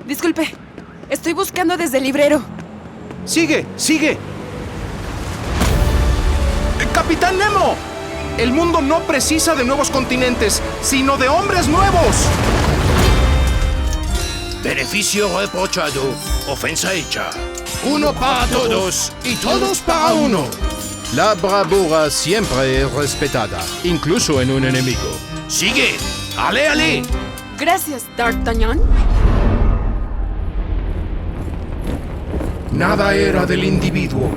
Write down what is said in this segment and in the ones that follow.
Disculpe, estoy buscando Desde el Librero. ¡Sigue! ¡Capitán Nemo! El mundo no precisa de nuevos continentes, sino de hombres nuevos. Beneficio reprochado, ofensa hecha. Uno para todos y todos para uno. La bravura siempre es respetada, incluso en un enemigo. ¡Sigue! ¡Ale! Gracias, D'Artagnan. Nada era del individuo,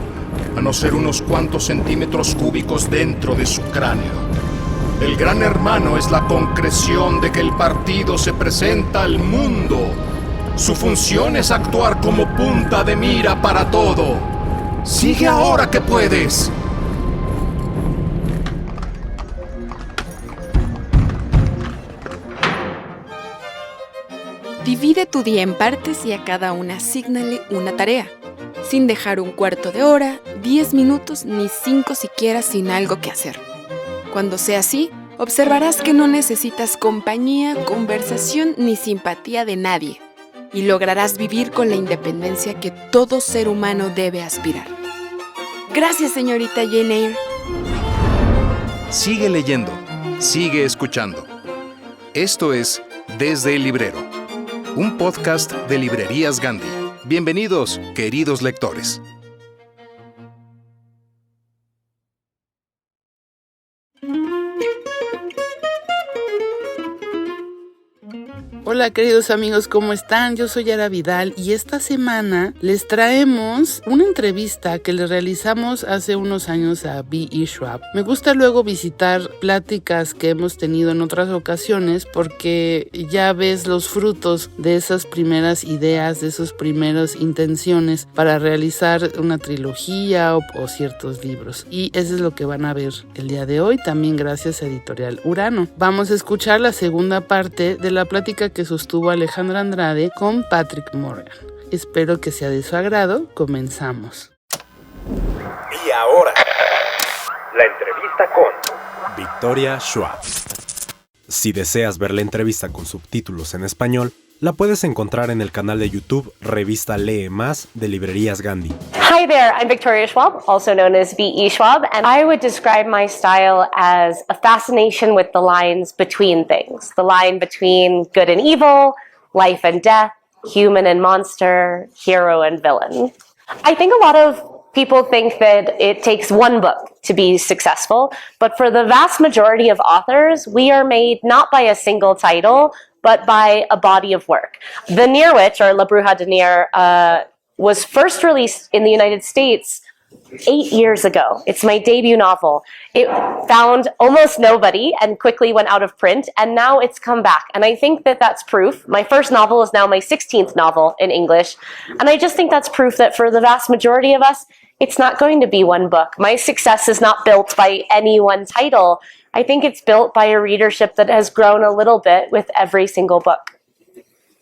a no ser unos cuantos centímetros cúbicos dentro de su cráneo. El gran hermano es la concreción de que el partido se presenta al mundo. Su función es actuar como punta de mira para todo. Sigue ahora que puedes. Divide tu día en partes y a cada una asígnale una tarea, sin dejar un cuarto de hora, 10 minutos ni 5 siquiera sin algo que hacer. Cuando sea así, observarás que no necesitas compañía, conversación ni simpatía de nadie y lograrás vivir con la independencia que todo ser humano debe aspirar. Gracias, señorita Jane Eyre. Sigue leyendo, sigue escuchando. Esto es Desde el Librero, un podcast de Librerías Gandhi. Bienvenidos, queridos lectores. Hola queridos amigos, ¿cómo están? Yo soy Yara Vidal y esta semana les traemos una entrevista que le realizamos hace unos años a B.E. Schwab. Me gusta luego visitar pláticas que hemos tenido en otras ocasiones porque ya ves los frutos de esas primeras ideas, de esas primeras intenciones para realizar una trilogía o ciertos libros. Y eso es lo que van a ver el día de hoy, también gracias a Editorial Urano. Vamos a escuchar la segunda parte de la plática que sostuvo Alejandra Andrade con Patrick Morgan. Espero que sea de su agrado. Comenzamos. Y ahora, la entrevista con Victoria Schwab. Si deseas ver la entrevista con subtítulos en español, la puedes encontrar en el canal de YouTube Revista Lee Más de Librerías Gandhi. Hi there, I'm Victoria Schwab, also known as B.E. Schwab, and I would describe my style as a fascination with the lines between things. The line between good and evil, life and death, human and monster, hero and villain. I think a lot of people think that it takes one book to be successful, but for the vast majority of authors, we are made not by a single title, but by a body of work. The Near Witch, or La Bruja de Near, was first released in the United States 8 years ago. It's my debut novel. It found almost nobody and quickly went out of print, and now it's come back. And I think that that's proof. My first novel is now my 16th novel in English, and I just think that's proof that for the vast majority of us, it's not going to be one book. My success is not built by any one title. I think it's built by a readership that has grown a little bit with every single book.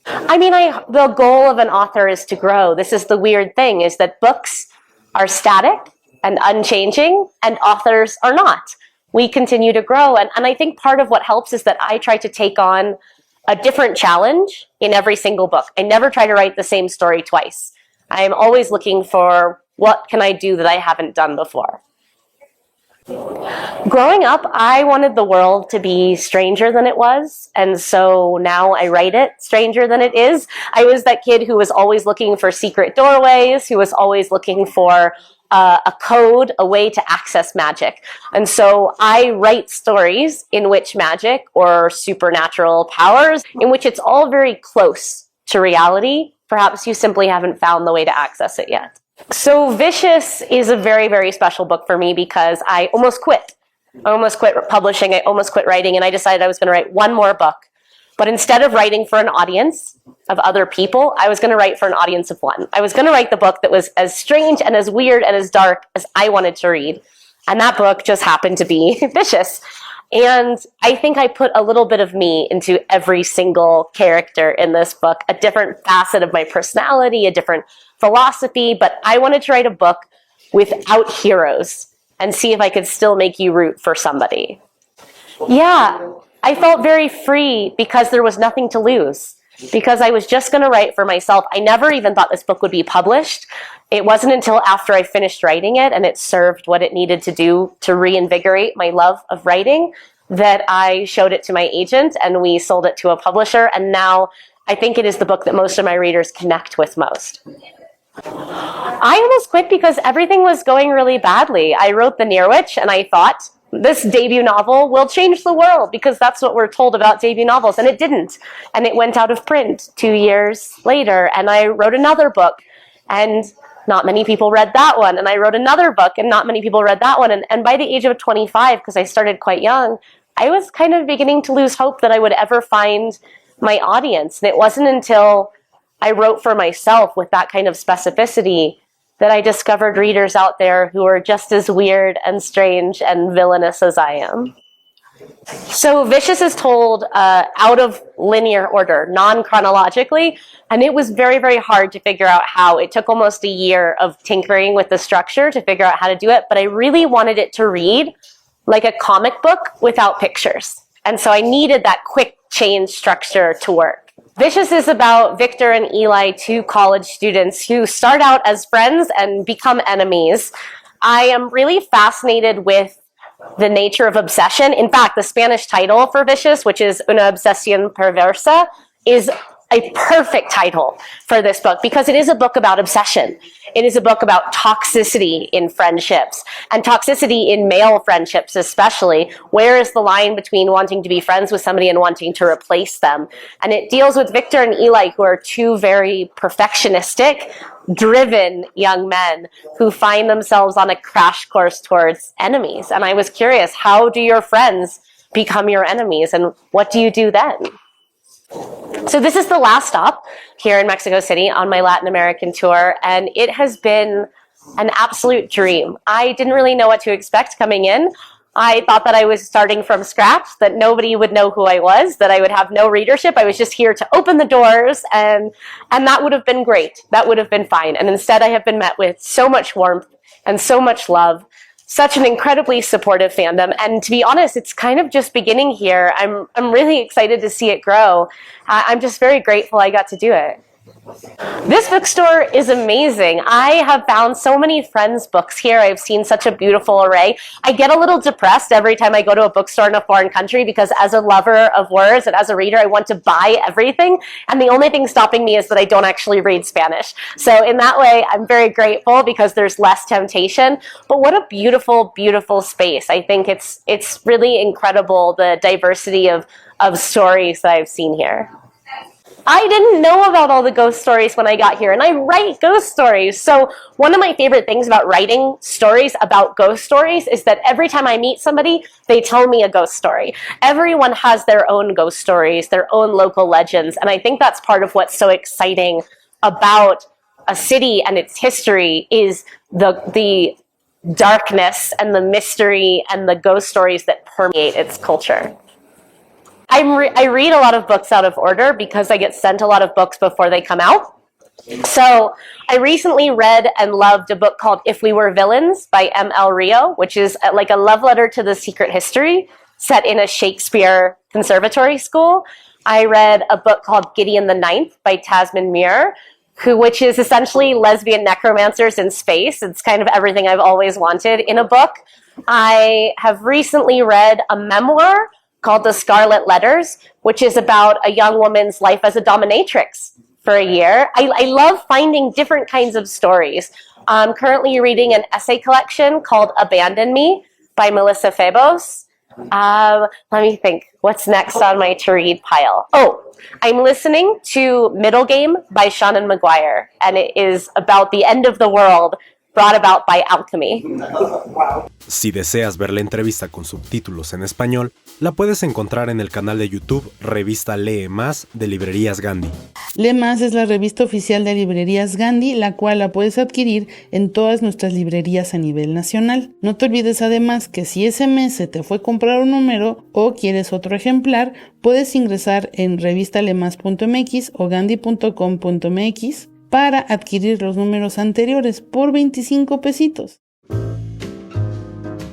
I mean, the goal of an author is to grow. This is the weird thing, is that books are static and unchanging, and authors are not. We continue to grow, and I think part of what helps is that I try to take on a different challenge in every single book. I never try to write the same story twice. I'm always looking for what can I do that I haven't done before. Growing up, I wanted the world to be stranger than it was, and so now I write it stranger than it is. I was that kid who was always looking for secret doorways, who was always looking for a code, a way to access magic. And so I write stories in which magic or supernatural powers, in which it's all very close to reality. Perhaps you simply haven't found the way to access it yet. So Vicious is a very, very special book for me because I almost quit. I almost quit publishing, I almost quit writing, and I decided I was going to write one more book. But instead of writing for an audience of other people, I was going to write for an audience of one. I was going to write the book that was as strange and as weird and as dark as I wanted to read. And that book just happened to be Vicious. And I think I put a little bit of me into every single character in this book, a different facet of my personality, a different philosophy, but I wanted to write a book without heroes and see if I could still make you root for somebody. Yeah, I felt very free because there was nothing to lose. because I was just going to write for myself. I never even thought this book would be published. It wasn't until after I finished writing it and it served what it needed to do to reinvigorate my love of writing that I showed it to my agent and we sold it to a publisher. And now I think it is the book that most of my readers connect with most. I almost quit because everything was going really badly. I wrote The Near Witch and I thought, this debut novel will change the world because that's what we're told about debut novels, and it didn't. And it went out of print 2 years later, and I wrote another book, and not many people read that one. And I wrote another book, and not many people read that one. And by the age of 25, because I started quite young, I was kind of beginning to lose hope that I would ever find my audience. And it wasn't until I wrote for myself with that kind of specificity that I discovered readers out there who are just as weird and strange and villainous as I am. So Vicious is told out of linear order, non-chronologically, and it was very, very hard to figure out how. It took almost a year of tinkering with the structure to figure out how to do it, but I really wanted it to read like a comic book without pictures. And so I needed that quick change structure to work. Vicious is about Victor and Eli, two college students who start out as friends and become enemies. I am really fascinated with the nature of obsession. In fact, the Spanish title for Vicious, which is Una obsesión perversa, is a perfect title for this book because it is a book about obsession. It is a book about toxicity in friendships and toxicity in male friendships especially. Where is the line between wanting to be friends with somebody and wanting to replace them? And it deals with Victor and Eli, who are two very perfectionistic, driven young men who find themselves on a crash course towards enemies. And I was curious, how do your friends become your enemies and what do you do then? So this is the last stop here in Mexico City on my Latin American tour, and it has been an absolute dream. I didn't really know what to expect coming in. I thought that I was starting from scratch, that nobody would know who I was, that I would have no readership. I was just here to open the doors, and that would have been great. That would have been fine. And instead I have been met with so much warmth and so much love, such an incredibly supportive fandom. And to be honest, it's kind of just beginning here. I'm really excited to see it grow. I'm just very grateful I got to do it. This bookstore is amazing. I have found so many friends' books here. I've seen such a beautiful array. I get a little depressed every time I go to a bookstore in a foreign country because as a lover of words and as a reader, I want to buy everything. And the only thing stopping me is that I don't actually read Spanish. So in that way, I'm very grateful because there's less temptation. But what a beautiful, beautiful space. I think it's really incredible, the diversity of stories that I've seen here. I didn't know about all the ghost stories when I got here, and I write ghost stories. So one of my favorite things about writing stories about ghost stories is that every time I meet somebody, they tell me a ghost story. Everyone has their own ghost stories, their own local legends, and I think that's part of what's so exciting about a city and its history is the darkness and the mystery and the ghost stories that permeate its culture. I read a lot of books out of order because I get sent a lot of books before they come out. So I recently read and loved a book called If We Were Villains by M.L. Rio, which is like a love letter to the secret history set in a Shakespeare conservatory school. I read a book called Gideon the Ninth by Tasman Muir, which is essentially lesbian necromancers in space. It's kind of everything I've always wanted in a book. I have recently read a memoir called The Scarlet Letters, which is about a young woman's life as a dominatrix for a year. I love finding different kinds of stories. I'm currently reading an essay collection called Abandon Me by Melissa Febos. Let me think, what's next on my to read pile? Oh, I'm listening to Middle Game by Shannon Maguire, and it is about the end of the world brought about by alchemy. Si deseas ver la entrevista con subtítulos en español, la puedes encontrar en el canal de YouTube Revista Lee Más de Librerías Gandhi. Lee Más es la revista oficial de Librerías Gandhi, la cual la puedes adquirir en todas nuestras librerías a nivel nacional. No te olvides además que si ese mes se te fue comprar un número o quieres otro ejemplar, puedes ingresar en revistalemas.mx o gandhi.com.mx para adquirir los números anteriores por 25 pesitos.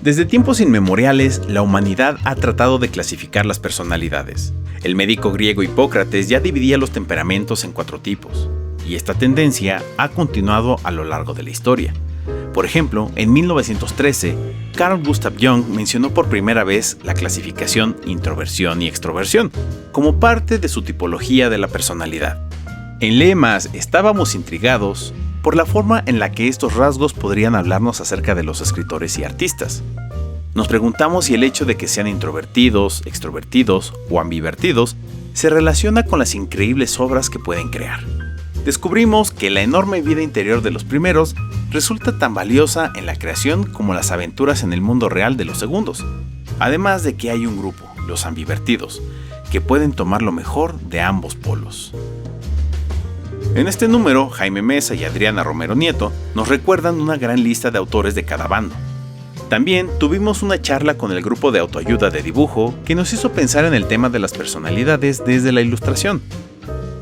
Desde tiempos inmemoriales, la humanidad ha tratado de clasificar las personalidades. El médico griego Hipócrates ya dividía los temperamentos en 4 tipos, y esta tendencia ha continuado a lo largo de la historia. Por ejemplo, en 1913, Carl Gustav Jung mencionó por primera vez la clasificación introversión y extroversión, como parte de su tipología de la personalidad. En Lee Más estábamos intrigados por la forma en la que estos rasgos podrían hablarnos acerca de los escritores y artistas. Nos preguntamos si el hecho de que sean introvertidos, extrovertidos o ambivertidos se relaciona con las increíbles obras que pueden crear. Descubrimos que la enorme vida interior de los primeros resulta tan valiosa en la creación como las aventuras en el mundo real de los segundos, además de que hay un grupo, los ambivertidos, que pueden tomar lo mejor de ambos polos. En este número, Jaime Mesa y Adriana Romero Nieto nos recuerdan una gran lista de autores de cada bando. También tuvimos una charla con el grupo de autoayuda de dibujo que nos hizo pensar en el tema de las personalidades desde la ilustración.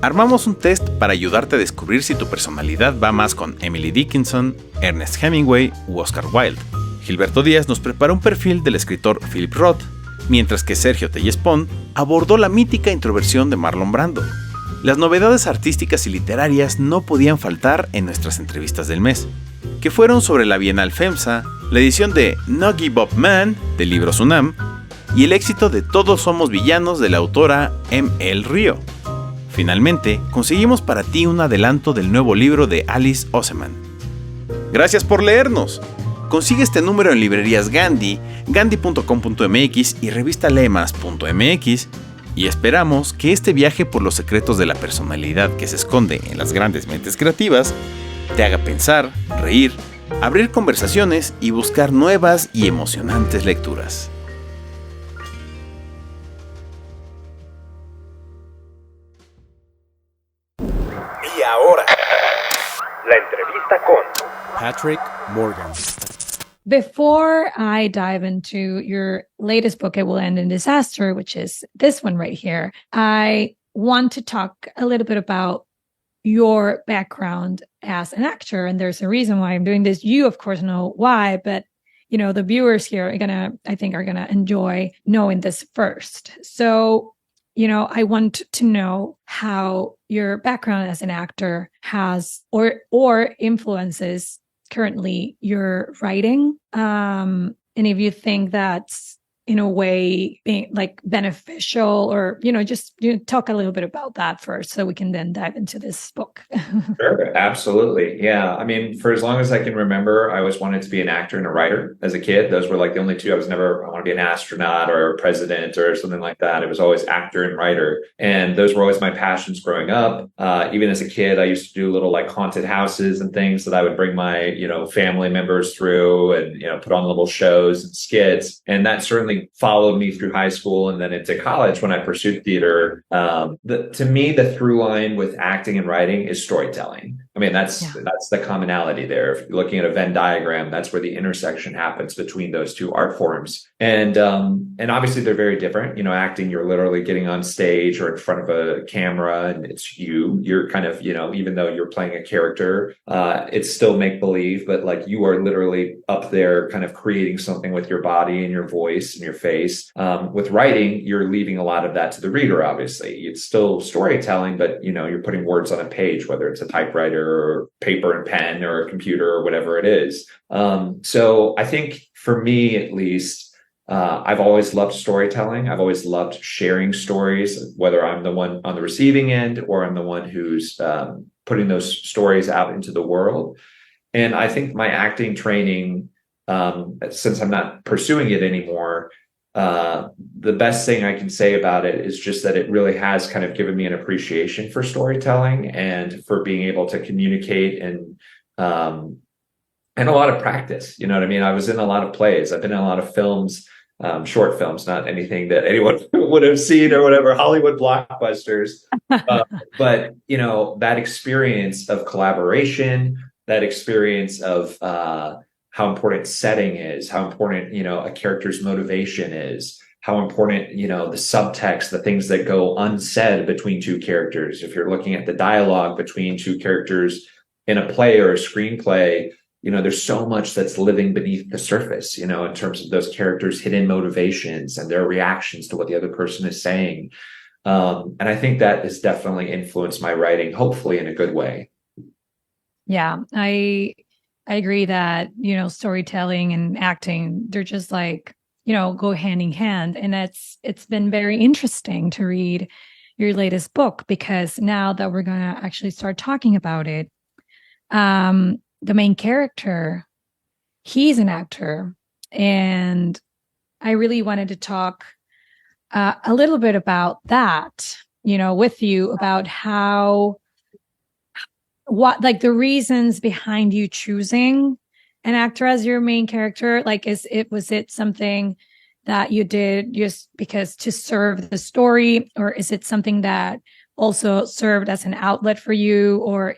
Armamos un test para ayudarte a descubrir si tu personalidad va más con Emily Dickinson, Ernest Hemingway u Oscar Wilde. Gilberto Díaz nos preparó un perfil del escritor Philip Roth, mientras que Sergio Tellespón abordó la mítica introversión de Marlon Brando. Las novedades artísticas y literarias no podían faltar en nuestras entrevistas del mes, que fueron sobre la Bienal FEMSA, la edición de No Give Up Man, del libro Sunam, y el éxito de Todos somos villanos de la autora M.L. Río. Finalmente, conseguimos para ti un adelanto del nuevo libro de Alice Oseman. ¡Gracias por leernos! Consigue este número en librerías Gandhi, gandhi.com.mx y revistalemas.mx, y esperamos que este viaje por los secretos de la personalidad que se esconde en las grandes mentes creativas te haga pensar, reír, abrir conversaciones y buscar nuevas y emocionantes lecturas. Y ahora, la entrevista con Patrick Morgan. Before I dive into your latest book, It Will End in Disaster, which is this one right here, I want to talk a little bit about your background as an actor. And there's a reason why I'm doing this. You, of course, know why, but the viewers here are gonna enjoy knowing this first. So, I want to know how your background as an actor has or influences currently your writing, and if you think that's in a way being like beneficial, or just talk a little bit about that first so we can then dive into this book. Sure, absolutely. Yeah, I mean, for as long as I can remember, I always wanted to be an actor and a writer as a kid. Those were like the only two. I want to be an astronaut or a president or something like that. It was always actor and writer, and those were always my passions growing up. Even as a kid, I used to do little like haunted houses and things that I would bring my family members through, and put on little shows and skits, and that certainly followed me through high school and then into college when I pursued theater. To me, the through line with acting and writing is storytelling. I mean, that's the commonality there. If you're looking at a Venn diagram, that's where the intersection happens between those two art forms. And obviously they're very different. Acting, you're literally getting on stage or in front of a camera and it's you're kind of, even though you're playing a character, it's still make believe, but like you are literally up there kind of creating something with your body and your voice and your face. With writing, you're leaving a lot of that to the reader, obviously. It's still storytelling, but you're putting words on a page, whether it's a typewriter or paper and pen or a computer or whatever it is. So I think for me, at least, I've always loved storytelling. I've always loved sharing stories, whether I'm the one on the receiving end or I'm the one who's putting those stories out into the world. And I think my acting training, since I'm not pursuing it anymore, the best thing I can say about it is just that it really has kind of given me an appreciation for storytelling and for being able to communicate and a lot of practice. You know what I mean? I was in a lot of plays. I've been in a lot of films, short films, not anything that anyone would have seen or whatever, Hollywood blockbusters. But, that experience of collaboration, that experience of how important setting is, how important, a character's motivation is, how important, the subtext, the things that go unsaid between two characters. If you're looking at the dialogue between two characters in a play or a screenplay, there's so much that's living beneath the surface, in terms of those characters' hidden motivations and their reactions to what the other person is saying. And I think that has definitely influenced my writing, hopefully in a good way. Yeah, I agree that, storytelling and acting, they're just like, go hand in hand. And it's been very interesting to read your latest book, because now that we're going to actually start talking about it, the main character, he's an actor. And I really wanted to talk a little bit about that, with you, about what the reasons behind you choosing an actor as your main character. Like, was it something that you did just because to serve the story, or is it something that also served as an outlet for you, or,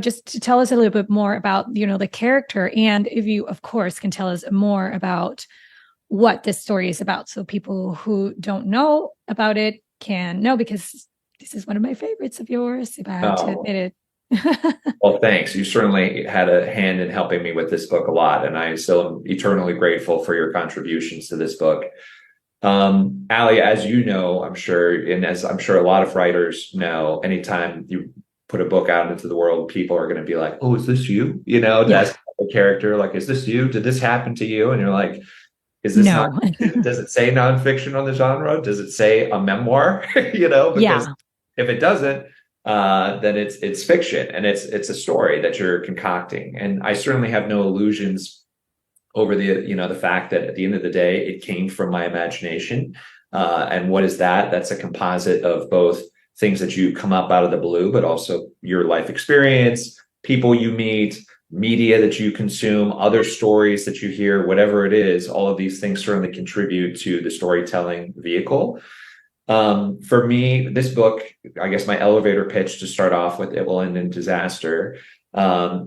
just to tell us a little bit more about, the character, and if you, of course, can tell us more about what this story is about, so people who don't know about it can know, because this is one of my favorites of yours, if I had to admit it. Well, thanks. You certainly had a hand in helping me with this book a lot, and I still am eternally grateful for your contributions to this book. Ali, as you know, I'm sure, and as I'm sure a lot of writers know, anytime you put a book out into the world, people are going to be like, "Oh, is this you?" That's the character. Like, is this you? Did this happen to you? And you're like, is this no. Does it say nonfiction on the genre? Does it say a memoir? Because if it doesn't, then it's fiction, and it's a story that you're concocting. And I certainly have no illusions over the fact that at the end of the day, it came from my imagination. And what is that? That's a composite of both things that you come up out of the blue, but also your life experience, people you meet, media that you consume, other stories that you hear, whatever it is. All of these things certainly contribute to the storytelling vehicle. For me, this book, I guess my elevator pitch to start off with, It Will End in Disaster,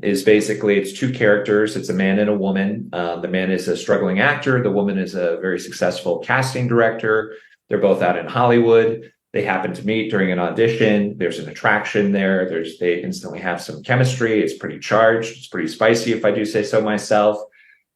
is basically, it's two characters. It's a man and a woman. The man is a struggling actor. The woman is a very successful casting director. They're both out in Hollywood. They happen to meet during an audition. There's an attraction there. They instantly have some chemistry. It's pretty charged. It's pretty spicy, if I do say so myself.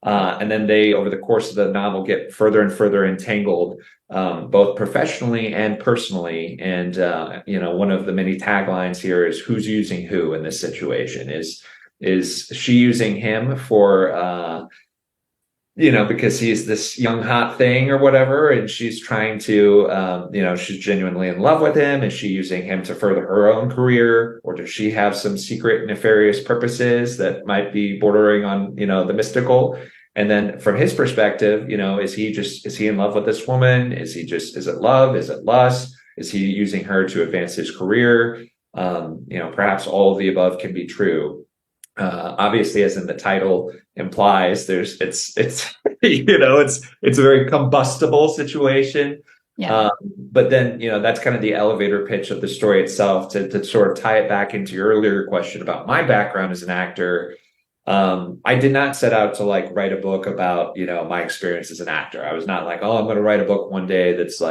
And then they, over the course of the novel, get further and further entangled, both professionally and personally. And, one of the many taglines here is, who's using who in this situation? Is she using him for, because he's this young hot thing or whatever, and she's trying to, she's genuinely in love with him. Is she using him to further her own career, or does she have some secret nefarious purposes that might be bordering on, the mystical? And then from his perspective, is he in love with this woman? Is it love? Is it lust? Is he using her to advance his career? Perhaps all of the above can be true. Obviously, as in the title implies, it's a very combustible situation. Yeah. But then, that's kind of the elevator pitch of the story itself. To sort of tie it back into your earlier question about my background as an actor. I did not set out to write a book about, my experience as an actor. I was not like, oh, I'm going to write a book one day that's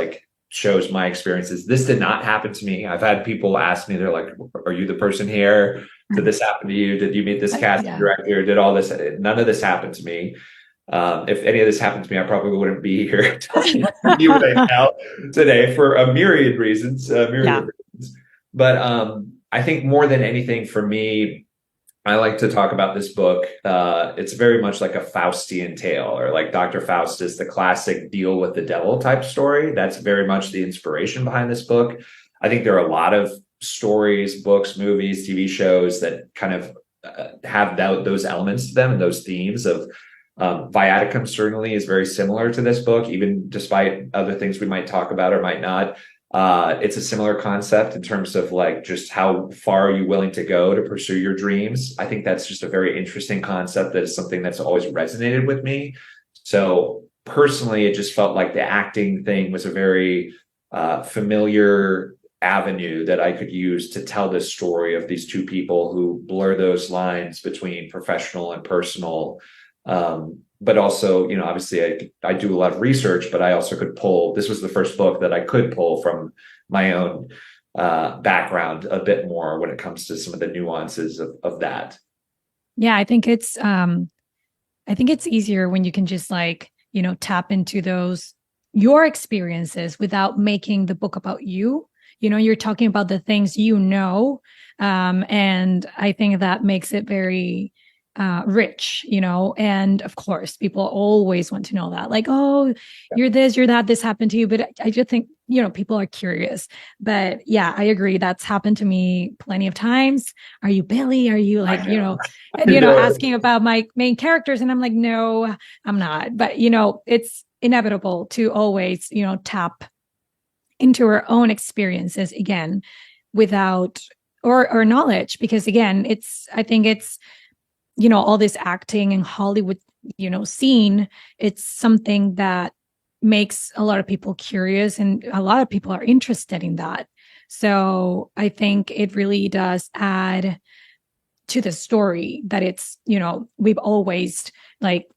shows my experiences. This did not happen to me. I've had people ask me, they're like, are you the person here? Did this happen to you? Did you meet this casting director? Did all this? None of this happened to me. If any of this happened to me, I probably wouldn't be here talking to you right now today for a myriad of reasons. But I think more than anything for me, I like to talk about this book. It's very much like a Faustian tale, or like Dr. Faust is the classic deal with the devil type story. That's very much the inspiration behind this book. I think there are a lot of stories, books, movies, TV shows that kind of have those elements to them and those themes of Viaticum certainly is very similar to this book, even despite other things we might talk about or might not. It's a similar concept in terms of just how far are you willing to go to pursue your dreams. I think that's just a very interesting concept that is something that's always resonated with me. So personally, it just felt like the acting thing was a very familiar avenue that I could use to tell this story of these two people who blur those lines between professional and personal. But also, obviously I do a lot of research, but I also could this was the first book that I could pull from my own background a bit more when it comes to some of the nuances of that. Yeah, I think it's easier when you can just like, tap into your experiences without making the book about you. You're talking about the things and I think that makes it very rich, and of course people always want to know that, like, oh, you're this, you're that, this happened to you. But I just think, people are curious. But yeah, I agree. That's happened to me plenty of times. Are you Billy? Are you like, asking about my main characters? And I'm like, no, I'm not. But, it's inevitable to always, tap into our own experiences again without or knowledge, because again, I think it's, all this acting in Hollywood, scene, it's something that makes a lot of people curious and a lot of people are interested in that. So I think it really does add to the story that it's, we've always like,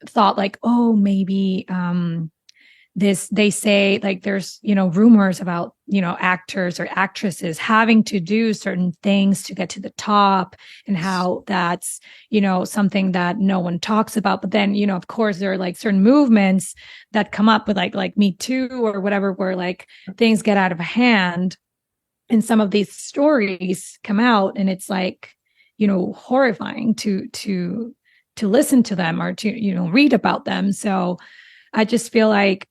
thought like, oh, maybe, they say like there's, rumors about, actors or actresses having to do certain things to get to the top, and how that's, something that no one talks about. But then, of course, there are like certain movements that come up with like Me Too or whatever, where like things get out of hand and some of these stories come out, and it's like, horrifying to listen to them or to, read about them. So I just feel like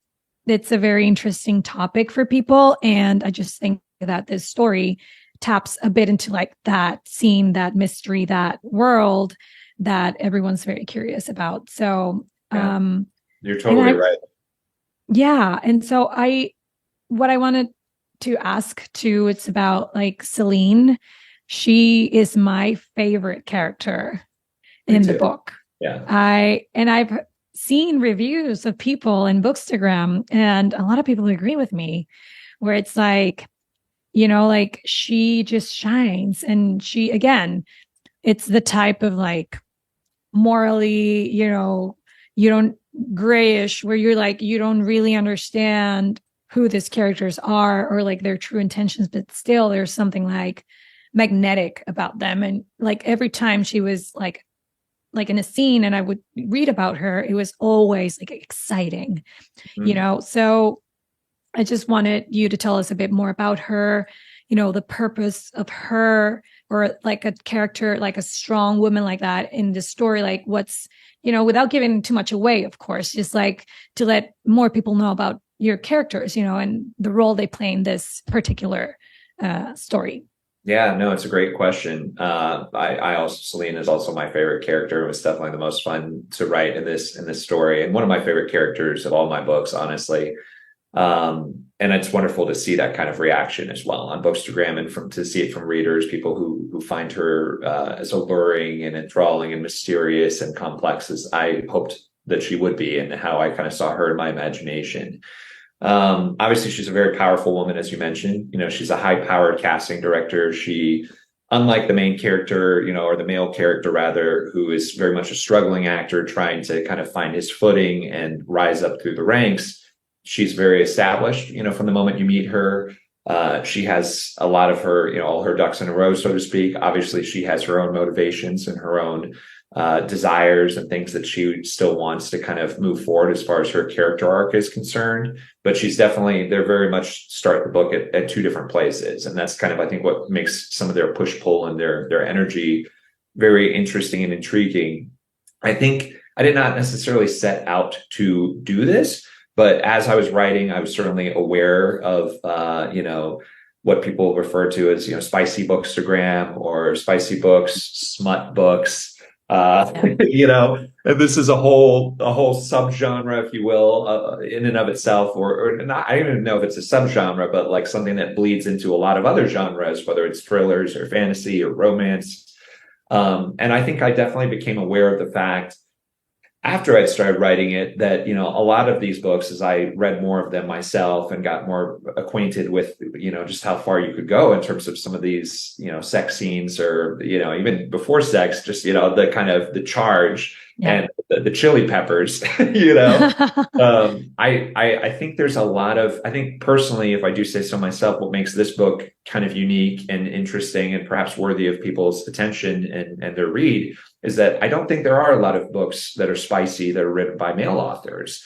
it's a very interesting topic for people. And I just think that this story taps a bit into like that scene, that mystery, that world that everyone's very curious about. So, you're totally right. Yeah. And so what I wanted to ask too, it's about like Celine. She is my favorite character in the book. Yeah. I've seen reviews of people in Bookstagram, and a lot of people agree with me, where it's like, like she just shines. And she, again, it's the type of like morally, you don't grayish, where you're like, you don't really understand who these characters are or like their true intentions, but still there's something like magnetic about them. And like every time she was like in a scene and I would read about her, it was always like exciting, So I just wanted you to tell us a bit more about her, the purpose of her, or like a character, like a strong woman like that in the story, like what's, without giving too much away, of course, just like to let more people know about your characters, and the role they play in this particular story. Yeah, no, it's a great question. I also, Celine is also my favorite character. It was definitely the most fun to write in this story, and one of my favorite characters of all my books, honestly. And it's wonderful to see that kind of reaction as well on Bookstagram, and to see it from readers, people who find her as alluring and enthralling and mysterious and complex as I hoped that she would be, and how I kind of saw her in my imagination. Obviously she's a very powerful woman, as you mentioned. She's a high-powered casting director. She, unlike the main character, or the male character rather, who is very much a struggling actor trying to kind of find his footing and rise up through the ranks, she's very established, from the moment you meet her. She has a lot of her, all her ducks in a row, so to speak. Obviously she has her own motivations and her own desires and things that she still wants to kind of move forward as far as her character arc is concerned. But they're very much start the book at two different places. And that's kind of, I think, what makes some of their push-pull and their energy very interesting and intriguing. I think I did not necessarily set out to do this, but as I was writing, I was certainly aware of, what people refer to as, spicy bookstagram or spicy books, smut books. And this is a whole subgenre, if you will, in and of itself, or not. I don't even know if it's a subgenre, but like something that bleeds into a lot of other genres, whether it's thrillers or fantasy or romance. And I think I definitely became aware of the fact after I'd started writing it that, a lot of these books, as I read more of them myself and got more acquainted with, just how far you could go in terms of some of these, sex scenes, or, even before sex, just, the kind of the charge and the chili peppers, I think there's a lot of, I think personally, if I do say so myself, what makes this book kind of unique and interesting and perhaps worthy of people's attention and their read is that I don't think there are a lot of books that are spicy that are written by male authors.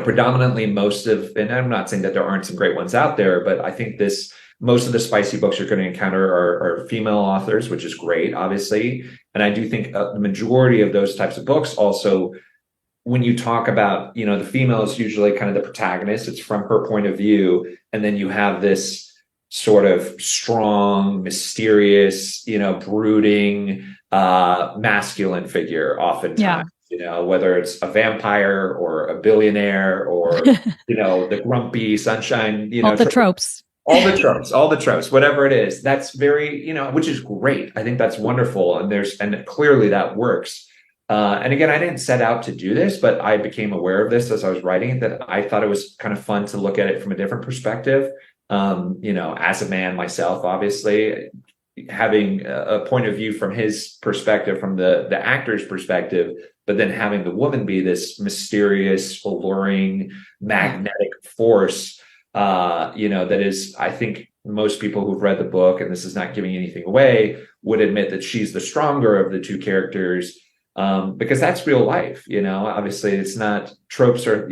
Predominantly and I'm not saying that there aren't some great ones out there, but I think most of the spicy books you're going to encounter are female authors, which is great, obviously. And I do think the majority of those types of books also, when you talk about, the female is usually kind of the protagonist, it's from her point of view. And then you have this sort of strong, mysterious, brooding, masculine figure oftentimes. Whether it's a vampire or a billionaire or, the grumpy sunshine, all the tropes. All the tropes, whatever it is, that's very, which is great. I think that's wonderful. And clearly that works. And again, I didn't set out to do this, but I became aware of this as I was writing it, that I thought it was kind of fun to look at it from a different perspective. As a man myself, obviously, having a point of view from his perspective, from the actor's perspective, but then having the woman be this mysterious, alluring, magnetic force, that is, I think most people who've read the book, and this is not giving anything away, would admit that she's the stronger of the two characters, because that's real life. Obviously it's not tropes or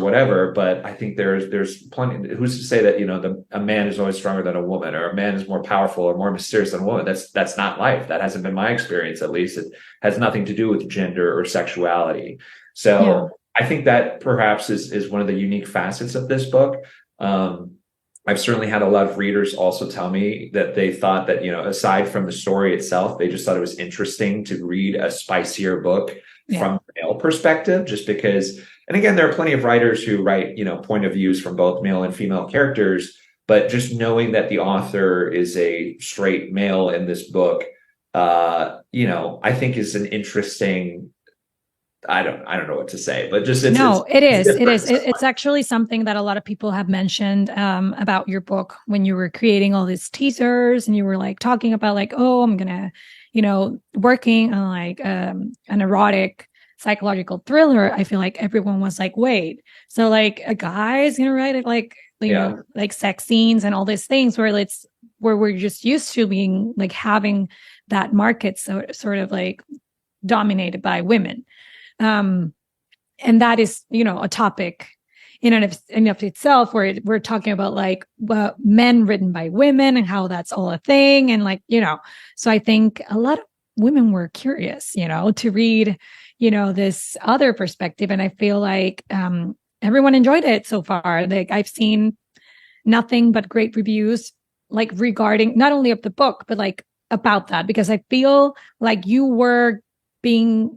whatever, but I think there's plenty. Who's to say that, a man is always stronger than a woman, or a man is more powerful or more mysterious than a woman? That's not life. That hasn't been my experience, at least. It has nothing to do with gender or sexuality. So I think that perhaps is one of the unique facets of this book. I've certainly had a lot of readers also tell me that they thought that, aside from the story itself, they just thought it was interesting to read a spicier book from a male perspective, just because, and again, there are plenty of writers who write, point of views from both male and female characters, but just knowing that the author is a straight male in this book, I think is an interesting, I don't know what to say, but just it is. It's actually something that a lot of people have mentioned about your book when you were creating all these teasers and you were like talking about like, oh, I'm gonna, working on like an erotic psychological thriller. I feel like everyone was like, wait, so like a guy's gonna write it like like sex scenes and all these things where we're just used to being like having that market sort of like dominated by women. And that is, a topic in and of itself where we're talking about like men written by women and how that's all a thing. And like, so I think a lot of women were curious, to read, this other perspective. And I feel like everyone enjoyed it so far. Like I've seen nothing but great reviews, like regarding not only of the book, but like about that, because I feel like you were being,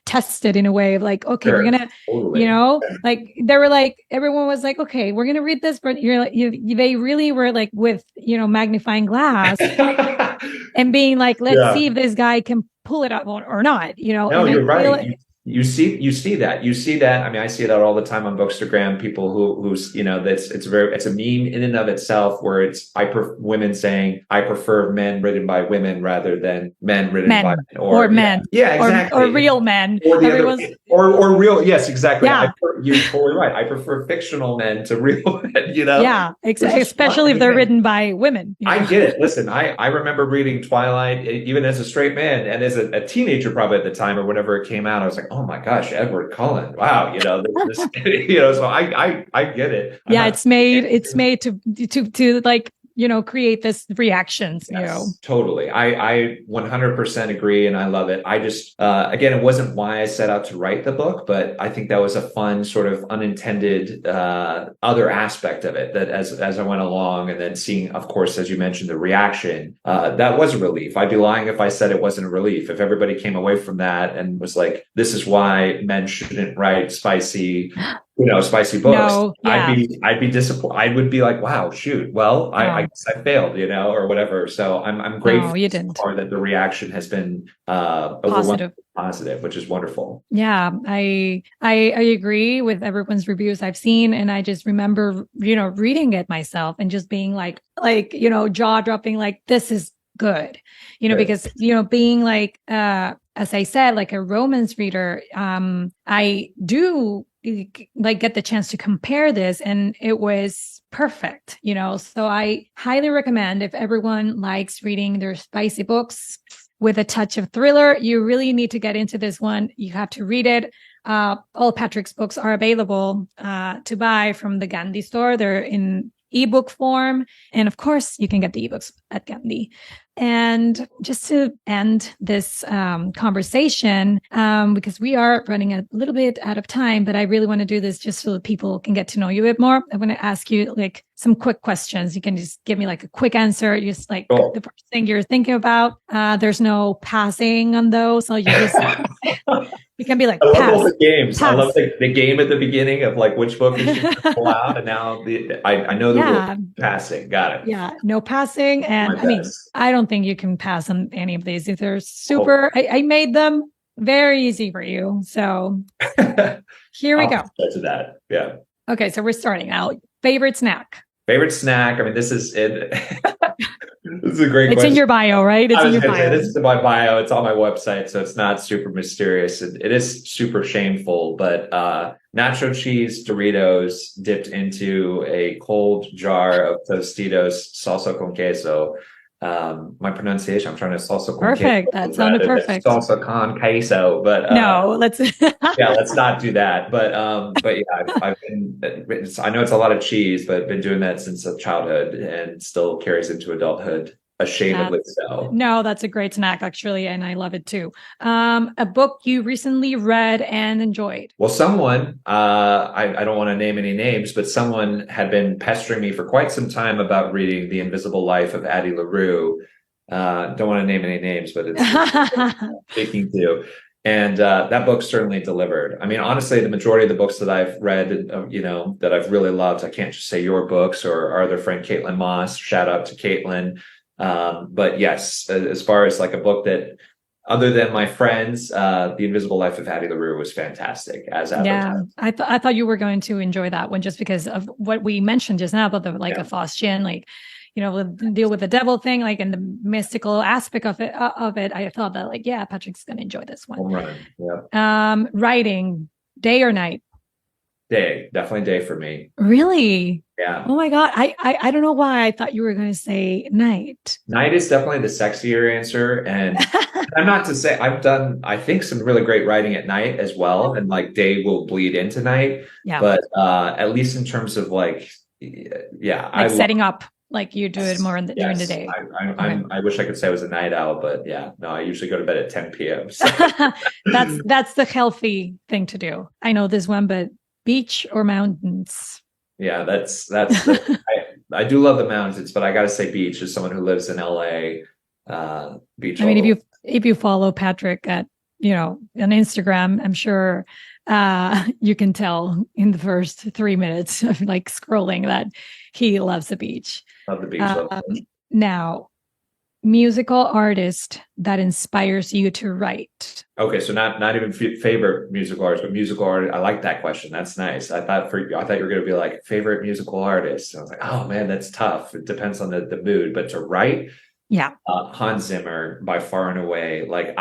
tested in a way of like, okay, we're gonna, like they were like, everyone was like, okay, we're gonna read this, but they really were like with, magnifying glass and being like, let's see if this guy can pull it up or not, No, you're right. You see that. I mean, I see that all the time on Bookstagram. People who's it's a meme in and of itself where it's women saying I prefer men written by women rather than men written by men or men. Yeah, exactly. Or real men. Or real. Yes, exactly. Yeah. You're totally right. I prefer fictional men to real men. Yeah, especially if they're written by women. I get it. Listen, I remember reading Twilight even as a straight man and as a teenager, probably at the time or whenever it came out. I was like, oh my gosh, Edward Cullen! Wow, this so I get it. It's made to like create this reactions. Yes, totally. I 100% agree, and I love it. I just again, it wasn't why I set out to write the book, but I think that was a fun sort of unintended other aspect of it that as I went along, and then seeing, of course, as you mentioned, the reaction, that was a relief. I'd be lying if I said it wasn't a relief. If everybody came away from that and was like, "This is why men shouldn't write spicy." Spicy books. No, yeah. I'd be disappointed. I would be like, wow, shoot. Well, I guess I failed, or whatever. So I'm grateful that the reaction has been positive, which is wonderful. Yeah, I agree with everyone's reviews I've seen, and I just remember, reading it myself and just being like, jaw dropping, like this is good, Right. because, being like, as I said, like a romance reader, I do like get the chance to compare this, and it was perfect, so I highly recommend, if everyone likes reading their spicy books with a touch of thriller, you really need to get into this one. You have to read it. All Patrick's books are available to buy from the Gandhi store. They're in ebook form. And of course, you can get the ebooks at Gandhi. And just to end this conversation, because we are running a little bit out of time, but I really want to do this just so that people can get to know you a bit more. I want to ask you like some quick questions. You can just give me like a quick answer, just like the first thing you're thinking about. There's no passing on those. So you just, you can be like, I love pass, all the games. pass. I love the game at the beginning of like which book is pull out, and now I know the rule. Passing. Got it. Yeah, no passing. And My I mean, best. I don't think you can pass on any of these. They're super, I made them very easy for you. So here we go. Get to that. Yeah. Okay, so we're starting out. Favorite snack? Favorite snack? I mean, this is it. This is a great It's question. in your bio, right? It's I in was your gonna say, bio. this is in my bio. It's on my website, so it's not super mysterious. It is super shameful, but nacho cheese Doritos dipped into a cold jar of Tostitos salsa con queso. My pronunciation, I'm trying to salsa con Perfect. queso. That sounded perfect. Salsa con queso, but No, let's. yeah, let's not do that. But yeah, I've been. I know it's a lot of cheese, but I've been doing that since childhood, and still carries into adulthood. Ashamedly so. No, that's a great snack actually, and I love it too. A book you recently read and enjoyed? Well, someone, I don't want to name any names, but someone had been pestering me for quite some time about reading The Invisible Life of Addie LaRue. Don't want to name any names, but it's speaking to. And that book certainly delivered. I mean, honestly, the majority of the books that I've read, that I've really loved, I can't just say your books or our other friend Caitlin Moss. Shout out to Caitlin. But yes, as far as like a book that, other than my friends, The Invisible Life of Addie LaRue was fantastic as advertised. Yeah, I thought you were going to enjoy that one just because of what we mentioned just now about the a Faustian, deal with the devil thing, like, and the mystical aspect of it. I thought that Patrick's going to enjoy this one. Right. Yeah. Writing, day or night? Day, definitely day for me. Really? Yeah. Oh my God. I don't know why I thought you were going to say night. Night is definitely the sexier answer. And I'm not to say I've done, I think, some really great writing at night as well. And like day will bleed into night. Yeah. But at least in terms of setting up, like you do it more during the day. I wish I could say I was a night owl, but no, I usually go to bed at 10 p.m. So. That's the healthy thing to do. I know this one, but beach or mountains? Yeah, that's I do love the mountains, but I got to say beach as someone who lives in LA. Beach. I mean, if you follow Patrick at on Instagram, I'm sure you can tell in the first 3 minutes of like scrolling that he loves the beach. Love the beach. Now, musical artist that inspires you to write. Okay, so not even favorite musical artist, but musical artist. I like that question. That's nice. I thought you were going to be like favorite musical artist. And I was like, oh man, that's tough. It depends on the mood. But to write, Hans Zimmer by far and away. Like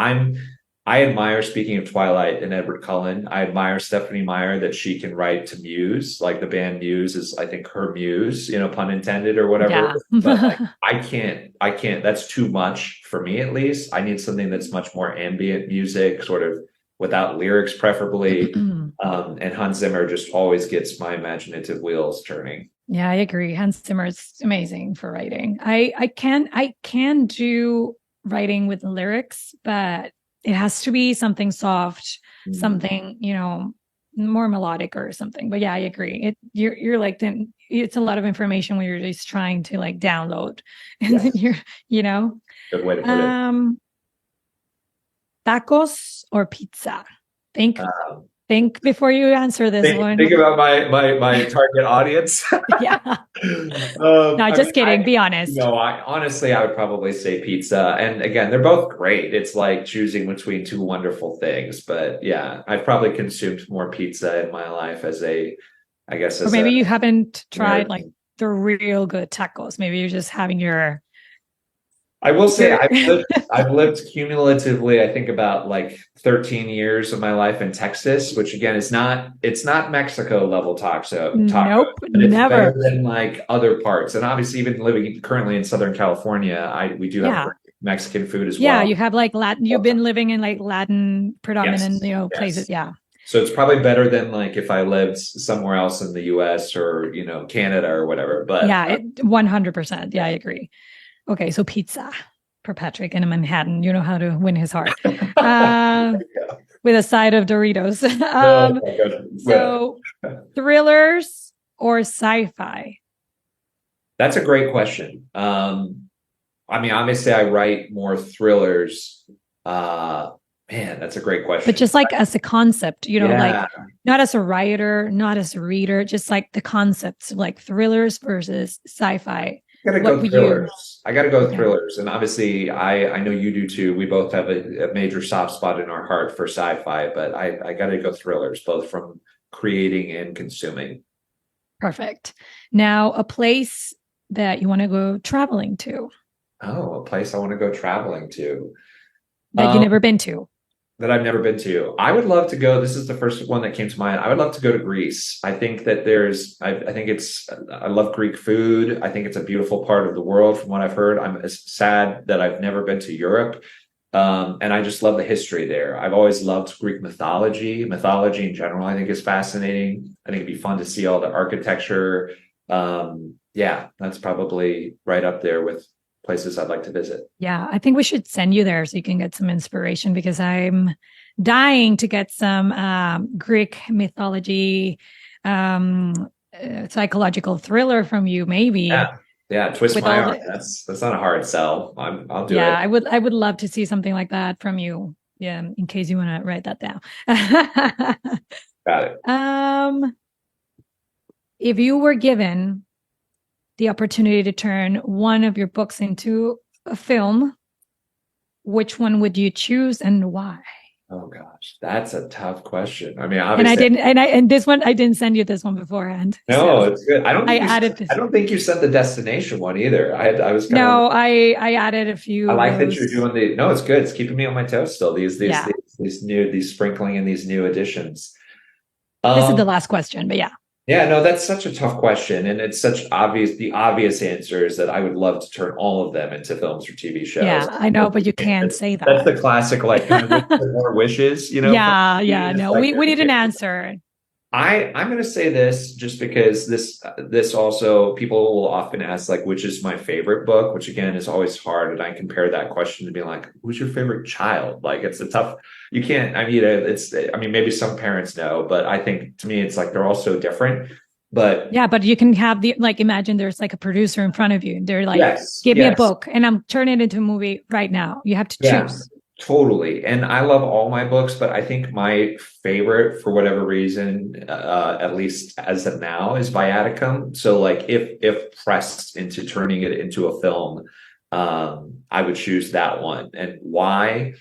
I admire, speaking of Twilight and Edward Cullen, I admire Stephanie Meyer that she can write to Muse. Like the band Muse is, I think, her muse, pun intended or whatever. Yeah. But like, I can't, that's too much for me, at least. I need something that's much more ambient music, sort of without lyrics, preferably. And Hans Zimmer just always gets my imaginative wheels turning. Yeah, I agree. Hans Zimmer is amazing for writing. I can do writing with lyrics, but it has to be something soft, something, more melodic or something. But yeah, I agree. You're like, it's a lot of information when you're just trying to like download and then Good way to put it. Tacos or pizza? Think before you answer this one. Think about my target audience. Yeah. No, just kidding. Be honest. No, honestly, I would probably say pizza. And again, they're both great. It's like choosing between two wonderful things. But yeah, I've probably consumed more pizza in my life or maybe you haven't tried like the real good tacos. Maybe you're just having your I will say I've lived cumulatively, I think about like 13 years of my life in Texas, which again it's not Mexico level taco. Nope, but it's never. better than like other parts. And obviously even living currently in Southern California, we do have Mexican food as well. Yeah, you have like Latin, you've been living in like Latin predominant, places. Yeah. So it's probably better than like if I lived somewhere else in the US or, Canada or whatever. But 100%. Yeah, I agree. Okay, so pizza for Patrick in Manhattan. You know how to win his heart. With a side of Doritos. So thrillers or sci-fi? That's a great question. Obviously I write more thrillers. Man, that's a great question. But just like as a concept, like not as a writer, not as a reader, just like the concepts, like thrillers versus sci-fi. I gotta go thrillers. And obviously I know you do too. We both have a major soft spot in our heart for sci-fi, but I gotta go thrillers, both from creating and consuming. Perfect. Now, a place that you want to go traveling to. Oh, a place I want to go traveling to. That you've never been to. That I've never been to. I would love to go. This is the first one that came to mind. I would love to go to Greece. I think that I love Greek food. I think it's a beautiful part of the world from what I've heard. I'm sad that I've never been to Europe. And I just love the history there. I've always loved Greek mythology. Mythology in general, I think is fascinating. I think it'd be fun to see all the architecture. That's probably right up there with places I'd like to visit. Yeah, I think we should send you there so you can get some inspiration, because I'm dying to get some Greek mythology, psychological thriller from you, maybe. Yeah, twist my arm. That's not a hard sell. I'll do it. Yeah, I would love to see something like that from you. Yeah, in case you want to write that down. Got it. If you were given the opportunity to turn one of your books into a film, which one would you choose and why? Oh gosh, that's a tough question. I mean, obviously, this one I didn't send you this one beforehand. No, it's good. I don't think you sent the destination one either. I added a few. I like that you're doing No, it's good. It's keeping me on my toes still. These sprinkling in these new additions. This is the last question, but yeah. Yeah, no, that's such a tough question. And it's the obvious answer is that I would love to turn all of them into films or TV shows. Yeah, I know, but you can't say that. That's the classic, like, more wishes, Yeah, no, we need an answer. I'm going to say this just because this also, people will often ask, like, which is my favorite book, which again is always hard. And I compare that question to being like, who's your favorite child? Like, it's a tough, you can't, maybe some parents know, but I think to me, it's like, they're all so different. But yeah, but you can have imagine there's like a producer in front of you. They're like, give me a book and I'm turning it into a movie right now. You have to choose. Totally. And I love all my books, but I think my favorite, for whatever reason, at least as of now, is Viaticum. So like if pressed into turning it into a film, I would choose that one. And why?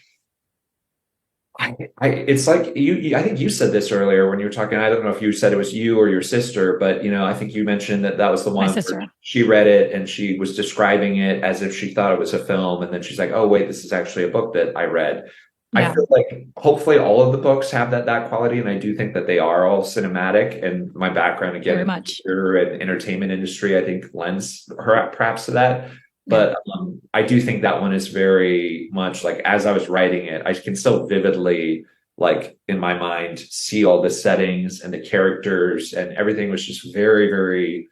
It's like I think you said this earlier when you were talking. I don't know if you said it was you or your sister, but I think you mentioned that was the one. My sister. She read it and she was describing it as if she thought it was a film, and then she's like, "Oh wait, this is actually a book that I read." Yeah. I feel like hopefully all of the books have that quality, and I do think that they are all cinematic. And my background again in theater and entertainment industry, I think lends perhaps to that. But I do think that one is very much like, as I was writing it, I can still vividly, like in my mind, see all the settings and the characters, and everything was just very, very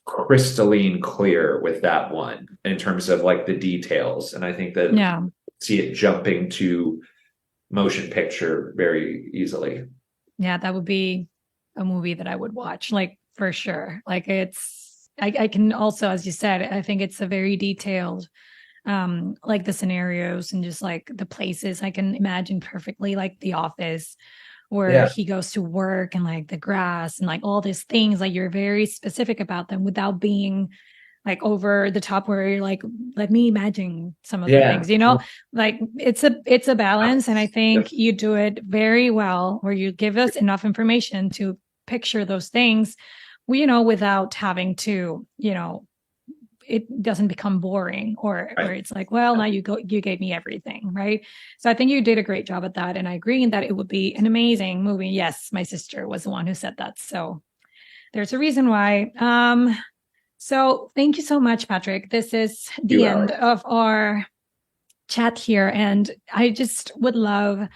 crystalline clear with that one in terms of like the details. And I think that see it jumping to motion picture very easily. Yeah, that would be a movie that I would watch, like for sure. Like I can also, as you said, I think it's a very detailed, like the scenarios and just like the places I can imagine perfectly, like the office where he goes to work and like the grass and like all these things, like you're very specific about them without being like over the top where you're like, let me imagine some of the things, like it's a balance. And I think you do it very well where you give us enough information to picture those things, without having to, it doesn't become boring or it's like, well, now you gave me everything, right? So I think you did a great job at that. And I agree in that it would be an amazing movie. Yes, my sister was the one who said that. So there's a reason why. So thank you so much, Patrick. This is the end of our chat here. And I just would love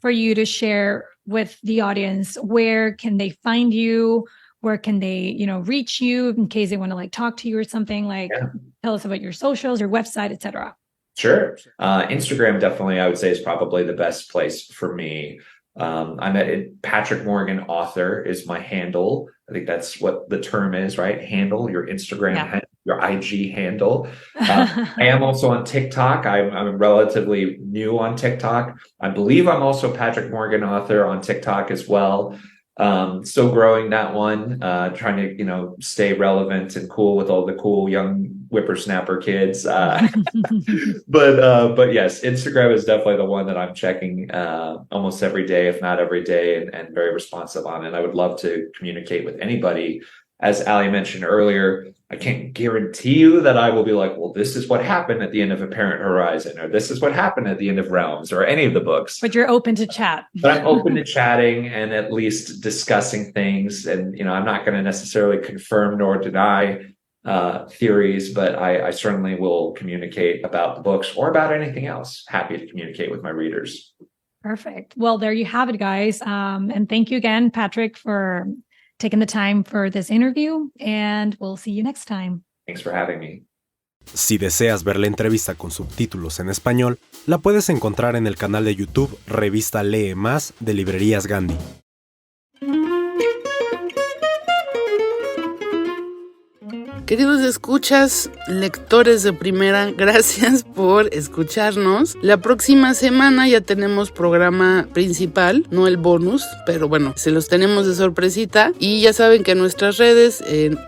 for you to share with the audience, where can they find you? Where can they, reach you in case they want to like talk to you or something? Like, tell us about your socials, your website, etc. Sure. Instagram definitely, I would say, is probably the best place for me. I'm at Patrick Morgan Author is my handle. I think that's what the term is, right? Handle, your Instagram, your IG handle. I am also on TikTok. I'm relatively new on TikTok. I believe I'm also Patrick Morgan Author on TikTok as well. Still growing that one, trying to, stay relevant and cool with all the cool young whippersnapper kids. But yes, Instagram is definitely the one that I'm checking, almost every day, if not every day, and very responsive on it. I would love to communicate with anybody. As Ali mentioned earlier, I can't guarantee you that I will be like, well, this is what happened at the end of Apparent Horizon, or this is what happened at the end of Realms, or any of the books. But you're open to chat. But I'm open to chatting and at least discussing things. And, I'm not going to necessarily confirm nor deny theories, but I certainly will communicate about the books or about anything else. Happy to communicate with my readers. Perfect. Well, there you have it, guys. And thank you again, Patrick, for taking the time for this interview, and we'll see you next time. Thanks for having me. Si deseas ver la entrevista con subtítulos en español, la puedes encontrar en el canal de YouTube Revista Lee Más de Librerías Gandhi. Queridos escuchas, lectores de primera, gracias por escucharnos. La próxima semana ya tenemos programa principal, no el bonus, pero bueno, se los tenemos de sorpresita. Y ya saben que en nuestras redes, en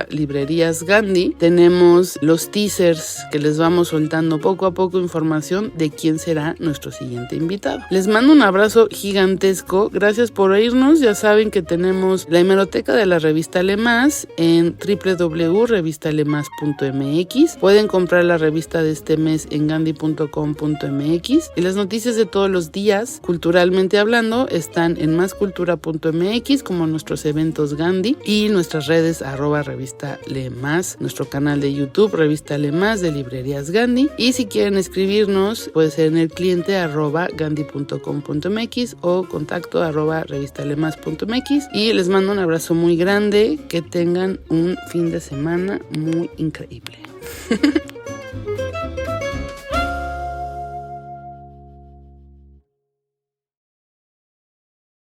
@libreríasgandhi, tenemos los teasers que les vamos soltando poco a poco información de quién será nuestro siguiente invitado. Les mando un abrazo gigantesco, gracias por oírnos. Ya saben que tenemos la hemeroteca de la revista Le Más en www.revistalemas.mx. Pueden comprar la revista de este mes en gandhi.com.mx y las noticias de todos los días, culturalmente hablando, están en mascultura.mx, como nuestros eventos Gandhi y nuestras redes @revista Le Más, nuestro canal de YouTube Revista Le Más de Librerías Gandhi, y si quieren escribirnos puede ser en el cliente @gandhi.com.mx o contacto @revistalemas.mx. Y les mando un abrazo muy grande, que tengan un fin de semana muy increíble.